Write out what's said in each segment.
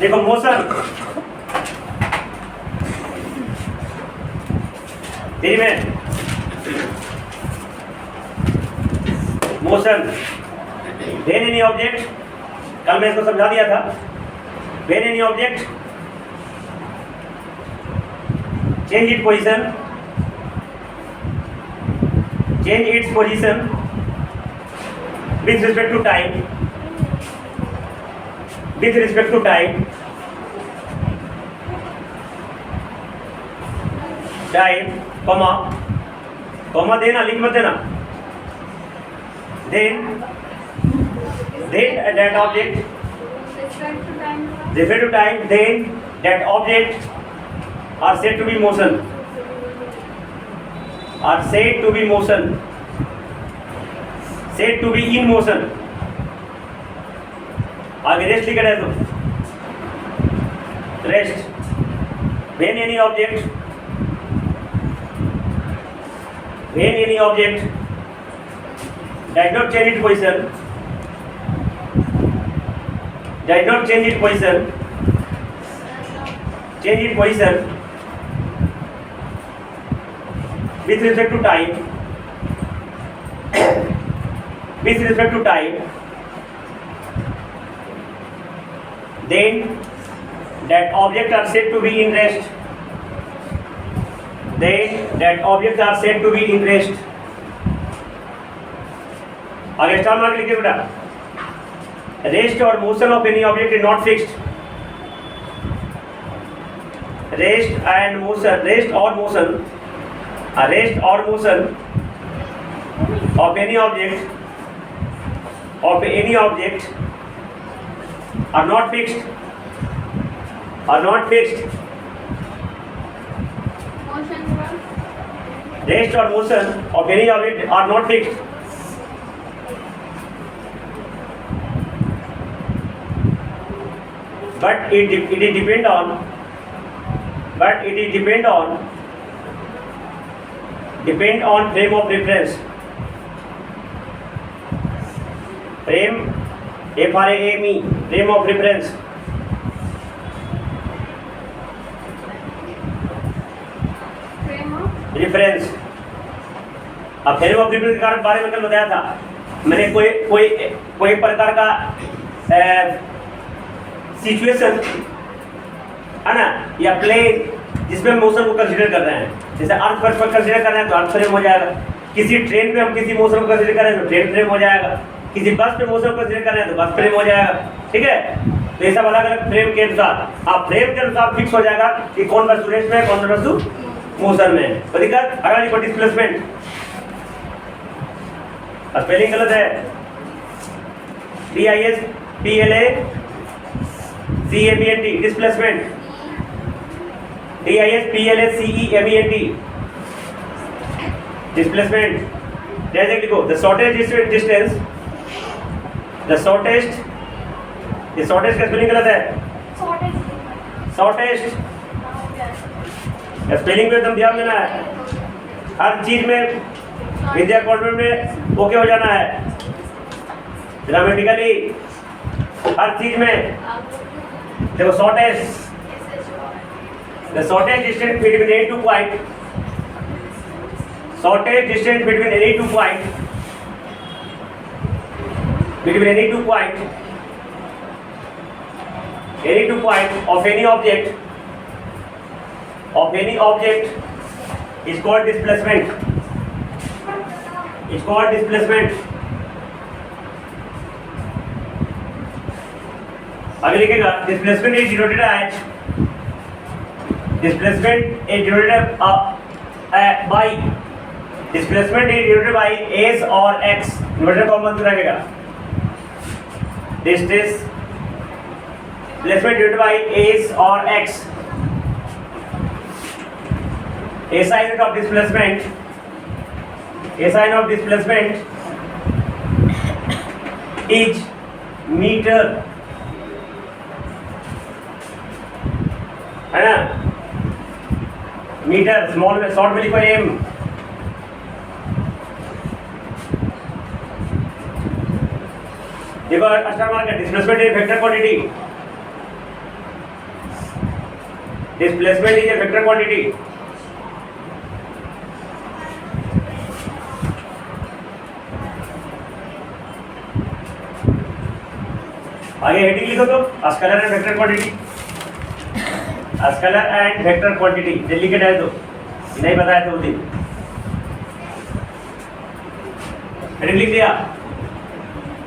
देखो मोशन तेरी में मोशन वेन एनी ऑब्जेक्ट, कल मैं इसको समझा दिया था। When any object change its position, change its position with respect to time, with respect to time, comma देना, लिख मत देना। then that object refer to time, then that object are said to be motion, are said to be motion, said to be in motion। आगे rest लिखा है तो rest when any object does not change its position, change its position with respect to time, then that object are said to be in rest, आगे star mark लिखिए बेटा। Rest और motion of any object is not fixed, rest और motion of any object are not fixed, rest or motion of any object are not fixed, but it depend on frame of reference, frame of reference, अब frame of reference के बारे में कल बताया था मैंने। कोई प्रकार का सिचुएशन है ना, या प्लेन जिसमें मोशन को कंसीडर कर रहे हैं, जैसे अर्थ पर कंसीडर कर रहे हैं तो अर्थ फ्रेम हो जाएगा, किसी ट्रेन पे हम किसी मोशन को कंसीडर कर रहे हैं तो ट्रेन फ्रेम हो जाएगा, किसी बस पे मोशन को कंसीडर कर रहे हैं तो बस फ्रेम हो जाएगा। ठीक है, तो ये सब अलग अलग फ्रेम के अनुसार फ्रेम के अनुसार फिक्स हो जाएगा कि कौन वस्तु रेस्ट में है, कौन वस्तु मोशन में है। तो दिक्कत अगर लिखो डिस्प्लेसमेंट, स्पेलिंग गलत है, DISPLACEMENT डिस्प्लेसमेंट, DISPLACEMENT डिस्प्लेसमेंट। जैसे लिखो the shortest distance, the shortest का स्पेलिंग गलत है, शॉर्टेस्ट स्पेलिंग पे एकदम ध्यान देना है। हर चीज में विद्या कॉन्वेंट में ओके हो जाना है, ग्रामेटिकली हर चीज में। देखो shortest distance between any two point, of any object is called displacement, आगे लिखेगा displacement is denoted by S और एक्स, इन्वर्टेड कॉमन रहेगा। डिस्प्लेसमेंट डिनोटेड बाय एस और x. SI unit of displacement is meter, है ना, metre small में, short में लिखो एम। देखो स्टार मार्क है, displacement is vector quantity, displacement is a vector quantity. आगे हेडिंग लिखो तो scalar and vector quantity, scalar and vector quantity जल्दी के डाल दो, नहीं बताया तो दिन हेडिंग लिख दिया।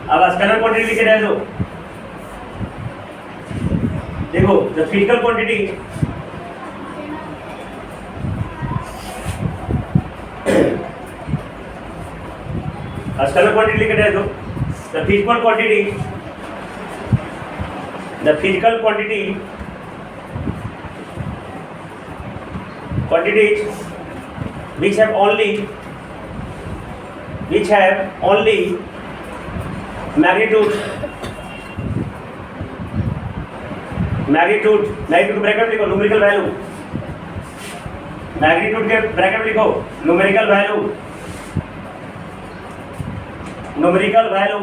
अब स्केलर क्वांटिटी लिख के डाल दो। देखो the physical quantity scalar quantity लिख के डाल दो। The physical quantity, the physical quantities which have only magnitude bracket लिखो, न्यूमेरिकल वैल्यू, मैग्नीट्यूड के ब्रैकेट लिखो, numerical value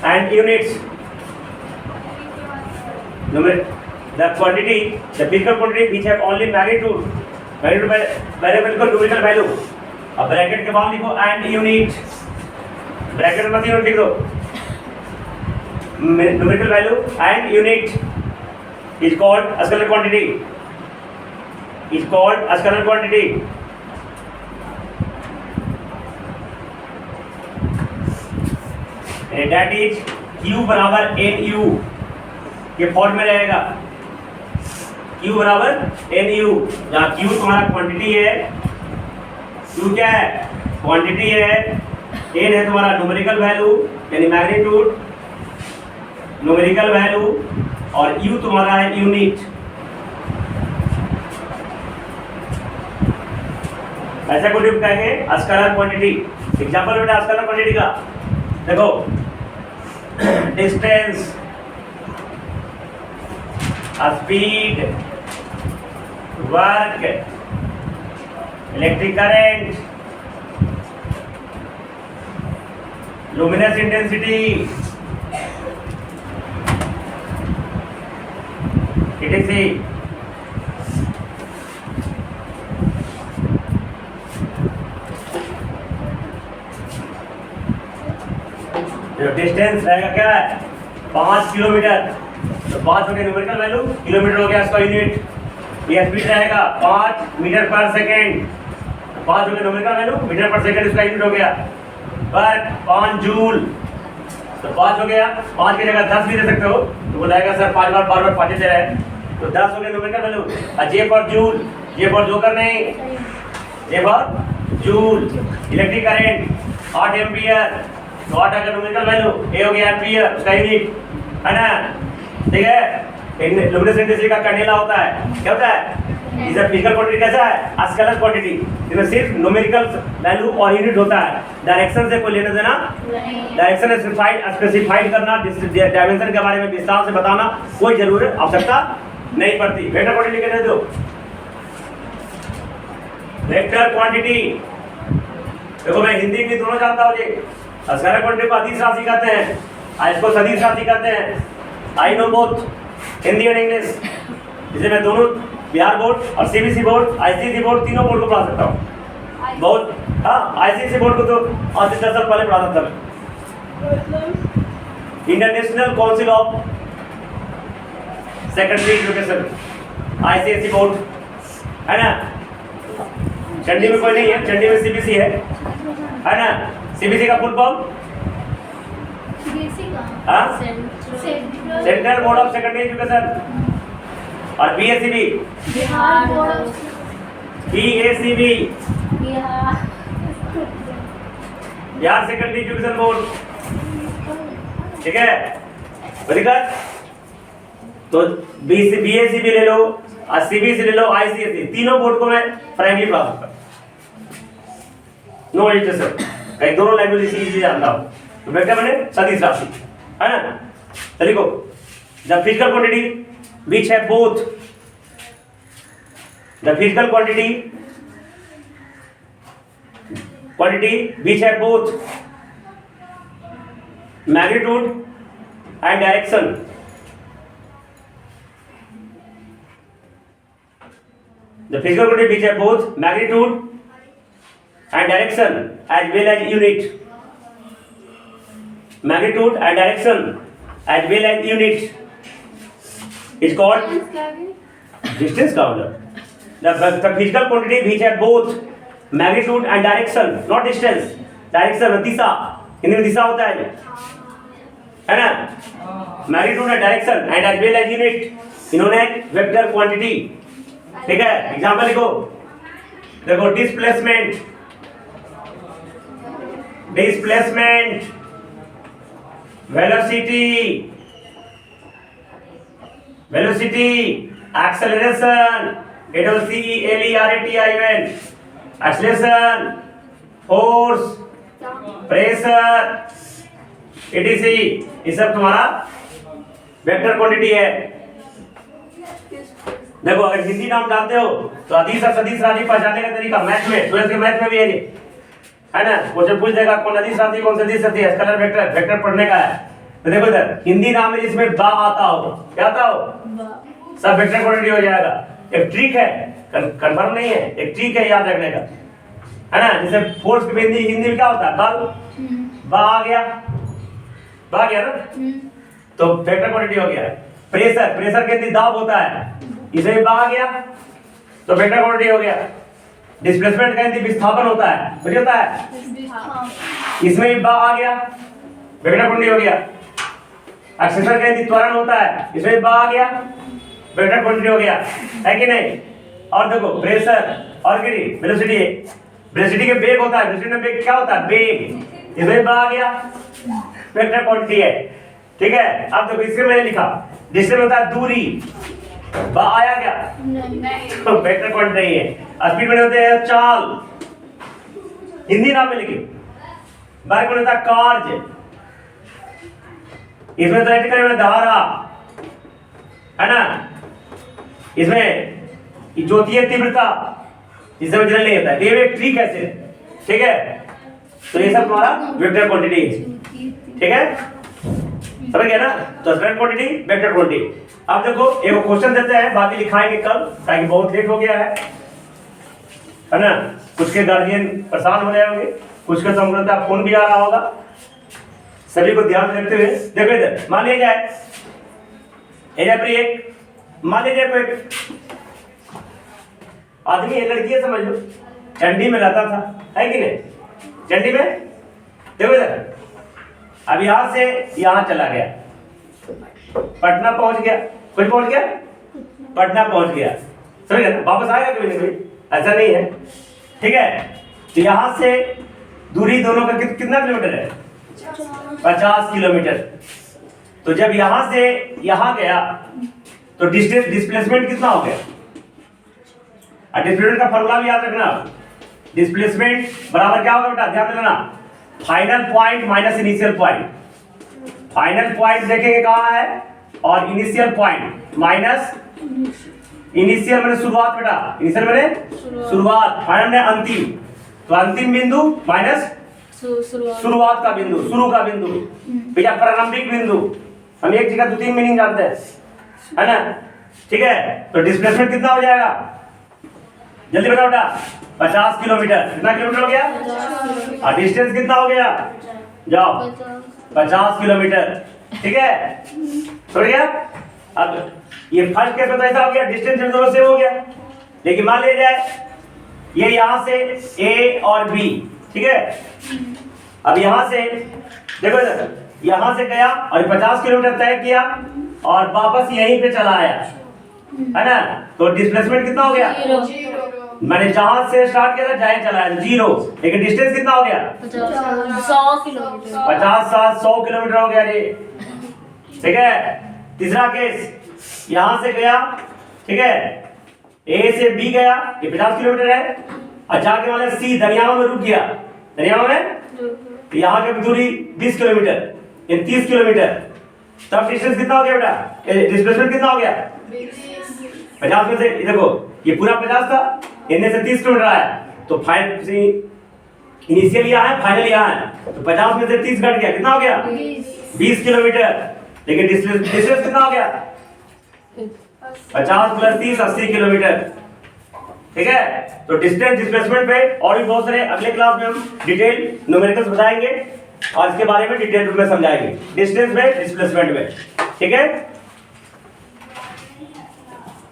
and units. The quantity, the physical quantity which have only magnitude variable को numerical value। अब bracket के बाद लिखो and unit, bracket में unit लिख दो, numerical value and unit is called scalar quantity, and that is Q बराबर NU के फॉर्म में रहेगा। Q बराबर NU, जहाँ Q तुम्हारा क्वांटिटी है, Q क्या है? क्वांटिटी है, N है तुम्हारा न्यूमेरिकल वैल्यू यानी मैग्नीट्यूड, न्यूमेरिकल वैल्यू, और U तुम्हारा है यूनिट। ऐसा को डिफाइन करेंगे स्केलर क्वांटिटी। एग्जांपल बेटा स्केलर क्वांटिटी का देखो, distance, speed, work, electric current, luminous intensity, etc। Distance रहेगा क्या है? 5 किलोमीटर, तो 5 हो गया न्यूमेरिकल वैल्यू, किलोमीटर हो गया इसका यूनिट। ये स्पीड रहेगा 5 मीटर पर सेकेंड, 5 हो गया न्यूमेरिकल वैल्यू, मीटर पर सेकेंड इसका यूनिट हो गया। पर 5 जूल, तो 5 हो गया, 5 की जगह 10 भी दे सकते हो, तो बोलाएगा सर 5 बार 5 दे रहा है, तो 10 हो गया न्यूमेरिकल वैल्यू। और J for joule, J for joker नहीं, J for joule. Electric current 8 ampere, तो 8 का न्यूमेरिकल वैल्यू, ए हो गया एम्पियर उसका यूनिट, है ना? ठीक है। लुमिनस इंटेंसिटी का कैंडेला होता है, क्या होता है? इस फिजिकल क्वांटिटी कैसा है? स्केलर क्वांटिटी, इसमें सिर्फ न्यूमेरिकल वैल्यू और यूनिट होता है। डायरेक्शन से कोई लेना देना डायरेक्शन स्पेसिफाइड करना, डायमेंशन के बारे में विस्तार से बताना कोई जरूरत आवश्यकता नहीं पड़ती। वेक्टर क्वांटिटी लिख के दो, वेक्टर क्वांटिटी। देखो मैं हिंदी में दोनों जानता हूँ जी। स्केलर क्वांटिटी को अदिश राशि कहते हैं, इसको सदिश राशि कहते हैं। आई नो बोथ हिंदी और इंग्लिश, जिसे मैं दोनों बिहार बोर्ड और सीबीएसई बोर्ड, आईसीएसई बोर्ड, तीनों बोर्ड को पढ़ा सकता हूँ। बहुत हाँ, आईसीएसई बोर्ड को तो आज से 10 साल पहले पढ़ाता था। International council of secondary education, ICSE board, है ना? चंडी में कोई नहीं है, चंडी में सीबीएसई है ना? सीबीएसई का full form central board of secondary education. और BSEB, Bihar board, BSEB, Bihar secondary education board, ठीक है? Very good. तो बीएसईबी ले लो और सीबीएसई ले लो, आईसीएसई, तीनों बोर्ड को मैं फ्रैंकली पढ़ा सकता हूँ, नो हेजिटेशन। कई दोनों लैंग्वेज इसी जानता हूँ। तो बेटा मैंने सदिश राशि, है ना? तो लिखो द फिजिकल क्वांटिटी विच है both, the physical quantity which है both magnitude and direction The physical quantity which have both magnitude and direction as well as unit. Magnitude and direction as well as unit is called distance counter. The physical quantity which have both magnitude and direction, not distance, direction, दिशा, हिंदी में दिशा होता है ना? Magnitude and direction and as well as unit इन्होंने vector quantity, ठीक है? Example लिखो, देखो displacement, velocity, acceleration, acceleration, force, pressure, etc, ये सब तुम्हारा वेक्टर क्वांटिटी है। देखो अगर हिंदी नाम जानते हो तो अदिश और सदिश राशि पहचानने का तरीका मैथ में, 12th के मैथ में भी है ना? क्वेश्चन पूछ देगा कौन अदिश राशि कौन सदिश राशि है, स्केलर वेक्टर पढ़ने का है। तो देखो इधर हिंदी नाम में जिसमें बा आता हो, क्या आता हो, सब वेक्टर क्वांटिटी हो जाएगा। एक ट्रिक है, कंफर्म नहीं है, एक ट्रिक है याद रखने का, है ना? जैसे फोर्स की हिंदी में क्या होता है, बल, बा आ गया ना, तो वेक्टर क्वांटिटी हो गया। प्रेशर के अंदर दाब होता है, इसमें बा आ गया तो वेक्टर क्वांटिटी हो गया। डिस्प्लेसमेंट का अंदर विस्थापन होता है, मुझे होता है, इसमें बा आ गया, वेक्टर क्वांटिटी हो गया। एक्सेलरेशन का अंदर त्वरण होता है, इसमें बा आ गया, वेक्टर क्वांटिटी हो गया, है कि नहीं? और देखो प्रेशर और वेलोसिटी के वेग होता है, वेलोसिटी में वेग क्या होता है, वेग, इसमें बा आ गया, वेक्टर क्वांटिटी है, ठीक है? अब देखो इसके मैंने लिखा डिस्टेंस होता है दूरी, बा आया क्या, तो वेक्टर क्वांटिटी नहीं है। स्पीड में होते हैं चाल, हिंदी नाम में लिखिए, बाइक में होता है कार्य, इसमें तो इलेक्ट्रिकल में धारा, है ना? इसमें ज्योतीय तीव्रता, इसमें जनरल नहीं होता है, ये एक ट्रिक है सिर्फ, ठीक है? तो ये सब तुम्हारा वेक्टर क्वांटिटी है, ठीक है? समझ गया ना? तो वेक्टर क्वांटिटी, वेक्टर क्वांटिटी। अब देखो एक क्वेश्चन देते हैं, बाकी लिखाएंगे कल, ताकि बहुत लेट हो गया है ना? कुछ के गार्जियन परेशान हो रहे होंगे, कुछ के तो फोन भी आ रहा होगा, सभी को ध्यान में रखते हुए देखो इधर, मान लिया जाए एक, मान लीजिए कोई आदमी, एक लड़की है, समझ लो चंडी में रहता था, है कि नहीं? चंडी में देखो इधर, अब यहां से यहां चला गया, पटना पहुंच गया, कुछ पहुंच गया, पटना पहुंच गया, समझ गया? वापस आएगा कभी नहीं, ऐसा नहीं है, ठीक है? तो यहां से दूरी दोनों का कितना किलोमीटर है, 50 किलोमीटर। तो जब यहां से यहां गया तो डिस्प्लेसमेंट कितना हो गया? और डिस्प्लेसमेंट का फॉर्मूला भी याद रखना, डिस्प्लेसमेंट बराबर क्या होगा बेटा, ध्यान देना, final point minus initial point. Final point देखेंगे कहां है, और इनिशियल पॉइंट माइनस इनिशियल मैंने शुरुआत, बेटा इनिशियल मैंने शुरुआत, फाइनल में अंतिम, तो अंतिम बिंदु माइनस शुरुआत का बिंदु, शुरू का बिंदु, भैया प्रारंभिक बिंदु। हम एक जगह 2-3 मीनिंग जानते हैं, है ना? ठीक है? तो डिस्प्लेसमेंट कितना हो जाएगा, जल्दी बताओ बेटा, 50 किलोमीटर। कितना किलोमीटर हो गया, और डिस्टेंस कितना हो गया, जाओ 50 किलोमीटर, ठीक है? समझ गया? अब ये फर्स्ट केस में तो ऐसा हो गया, डिस्टेंस दोनों सेम हो गया, लेकिन मान लिया जाए ये यहां से ए और बी, ठीक है? अब यहां से देखो इधर, यहां से गया और 50 किलोमीटर तय किया और वापस यहीं पे चला आया, है ना? तो डिस्प्लेसमेंट कितना हो गया, मैंने जहां से स्टार्ट किया था जहां चला है 0, लेकिन डिस्टेंस कितना हो गया, 100 किलोमीटर, 50-100 किलोमीटर हो गया जी, ठीक है? तीसरा केस, यहां से गया, ठीक है, ए से बी गया, ये 50 किलोमीटर है, और जाके वाले सी दरियाओं में रुक गया, दरियाओं में, तो यहाँ की दूरी 20 किलोमीटर, ये 30 किलोमीटर, तब डिस्टेंस कितना हो गया बेटा, डिस्प्लेसमेंट कितना हो गया, 50 में से देखो ये पूरा 50 था, इनमें से 30 किलोमीटर आया, तो इनिशियल यहाँ है, फाइनल यहाँ है, तो 50 में से 30 घट गया, कितना हो गया, 20 किलोमीटर, लेकिन डिस्टेंस कितना हो गया, 50 + 30 80 किलोमीटर, ठीक है। तो डिस्टेंस डिस्प्लेसमेंट पे और भी बहुत सारे अगले क्लास में हम डिटेल न्यूमेरिकल्स बताएंगे और इसके बारे में डिटेल रूप में समझाएंगे, डिस्टेंस में डिस्प्लेसमेंट में, ठीक है।